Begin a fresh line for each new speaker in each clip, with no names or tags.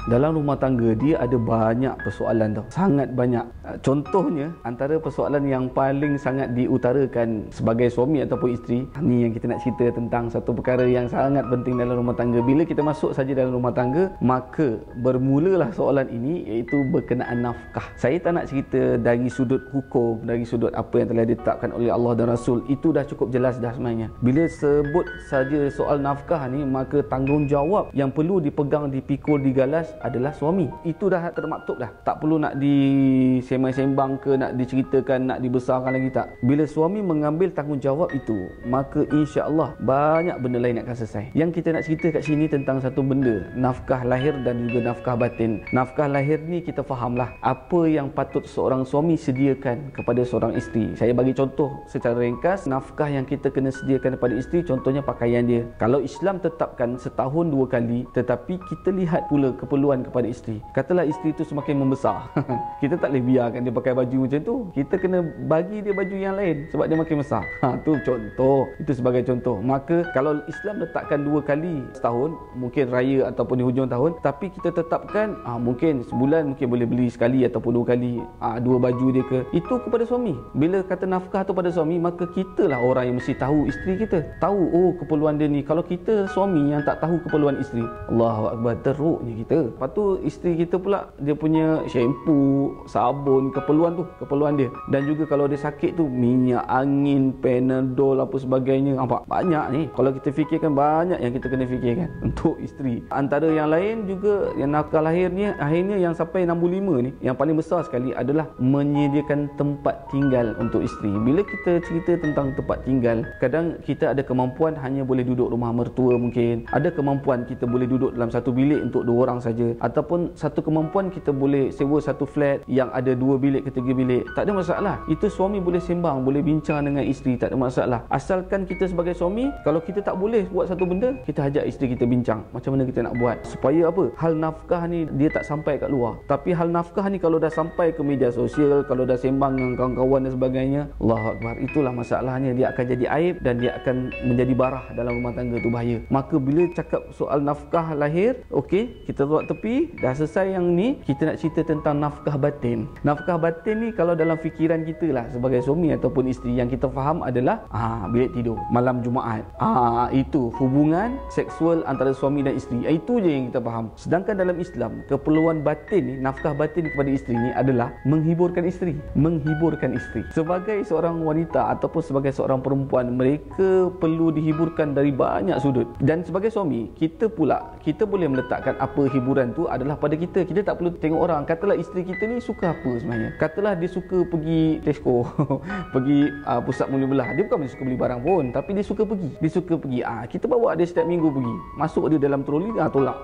Dalam rumah tangga dia ada banyak persoalan tau. Sangat banyak. Contohnya antara persoalan yang paling sangat diutarakan sebagai suami ataupun isteri, ni yang kita nak cerita tentang satu perkara yang sangat penting dalam rumah tangga. Bila kita masuk saja dalam rumah tangga, maka bermulalah soalan ini, iaitu berkenaan nafkah. Saya tak nak cerita dari sudut hukum, dari sudut apa yang telah ditetapkan oleh Allah dan Rasul. Itu dah cukup jelas dah sebenarnya. Bila sebut saja soal nafkah ni, maka tanggungjawab yang perlu dipegang, dipikul, digalas adalah suami. Itu dah termaktub dah. Tak perlu nak disembang-sembang ke, nak diceritakan, nak dibesarkan lagi, tak. Bila suami mengambil tanggungjawab itu, maka insya-Allah banyak benda lain akan selesai. Yang kita nak cerita kat sini tentang satu benda, nafkah lahir dan juga nafkah batin. Nafkah lahir ni kita fahamlah apa yang patut seorang suami sediakan kepada seorang isteri. Saya bagi contoh secara ringkas, nafkah yang kita kena sediakan kepada isteri, contohnya pakaian dia. Kalau Islam tetapkan setahun 2 kali, tetapi kita lihat pula keperluan kepada isteri. Katalah isteri itu semakin membesar. Kita tak boleh biarkan dia pakai baju macam tu. Kita kena bagi dia baju yang lain sebab dia makin besar. Tu contoh. Itu sebagai contoh. Maka kalau Islam letakkan 2 kali setahun, mungkin raya ataupun di hujung tahun, tapi kita tetapkan mungkin sebulan mungkin boleh beli sekali ataupun 2 kali 2 baju dia ke. Itu kepada suami. Bila kata nafkah tu pada suami, maka kitalah orang yang mesti tahu isteri kita. Tahu keperluan dia ni. Kalau kita suami yang tak tahu keperluan isteri, Allahu Akbar, teruknya kita. Lepas tu isteri kita pula, dia punya shampoo, sabun, keperluan dia. Dan juga kalau dia sakit tu, minyak angin, Panadol, apa sebagainya. Nampak? Banyak ni. Kalau kita fikirkan, banyak yang kita kena fikirkan untuk isteri. Antara yang lain juga, yang nafkah lahirnya, akhirnya yang sampai nombor 5 ni, yang paling besar sekali adalah menyediakan tempat tinggal untuk isteri. Bila kita cerita tentang tempat tinggal, kadang kita ada kemampuan hanya boleh duduk rumah mertua mungkin. Ada kemampuan kita boleh duduk dalam satu bilik untuk 2 orang saja, ataupun satu kemampuan kita boleh sewa satu flat yang ada 2 bilik ke 3 bilik. Tak ada masalah. Itu suami boleh sembang, boleh bincang dengan isteri, tak ada masalah. Asalkan kita sebagai suami, kalau kita tak boleh buat satu benda, kita ajak isteri kita bincang macam mana kita nak buat supaya apa, hal nafkah ni dia tak sampai kat luar. Tapi hal nafkah ni kalau dah sampai ke media sosial, kalau dah sembang dengan kawan-kawan dan sebagainya, Allahu Akbar, itulah masalahnya. Dia akan jadi aib dan dia akan menjadi barah dalam rumah tangga tu, bahaya. Maka bila cakap soal nafkah lahir, okey, kita buat tepi, dah selesai yang ni. Kita nak cerita tentang nafkah batin. Nafkah batin ni kalau dalam fikiran kita lah sebagai suami ataupun isteri, yang kita faham adalah bilik tidur malam Jumaat, itu hubungan seksual antara suami dan isteri. Itu je yang kita faham. Sedangkan dalam Islam, keperluan batin ni, nafkah batin kepada isteri ni adalah menghiburkan isteri. Menghiburkan isteri. Sebagai seorang wanita ataupun sebagai seorang perempuan, mereka perlu dihiburkan dari banyak sudut. Dan sebagai suami, kita pula, kita boleh meletakkan apa hiburan tu adalah pada kita. Kita tak perlu tengok orang. Katalah isteri kita ni suka apa sebenarnya. Katalah dia suka pergi Tesco, pergi pusat mula belah. Dia bukan suka beli barang pun, tapi dia suka pergi. Dia suka pergi. Kita bawa dia setiap minggu pergi. Masuk dia dalam troli, tolak.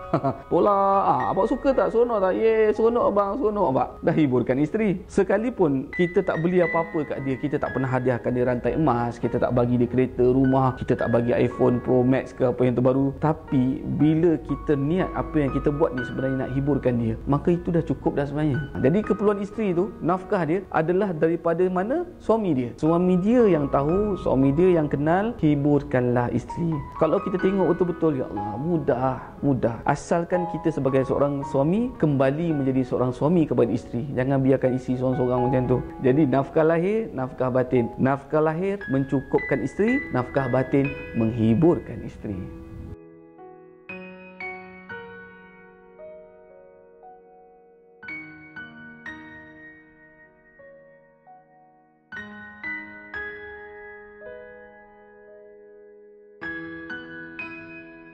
Tolak. Abang suka tak? Seronok tak? Yes, seronok abang, seronok abang. Dah hiburkan isteri. Sekalipun kita tak beli apa-apa kat dia, kita tak pernah hadiahkan dia rantai emas, kita tak bagi dia kereta, rumah, kita tak bagi iPhone Pro Max ke apa yang terbaru, tapi bila kita niat apa yang kita buat ni sebenarnya nak hiburkan dia, maka itu dah cukup dah sebenarnya. Jadi keperluan isteri tu, nafkah dia adalah daripada mana? Suami dia. Suami dia yang tahu, suami dia yang kenal. Hiburkanlah isteri. Kalau kita tengok betul-betul, ya Allah, mudah. Asalkan kita sebagai seorang suami kembali menjadi seorang suami kepada isteri. Jangan biarkan isteri seorang-seorang macam tu. Jadi nafkah lahir, nafkah batin. Nafkah lahir mencukupkan isteri, nafkah batin menghiburkan isteri.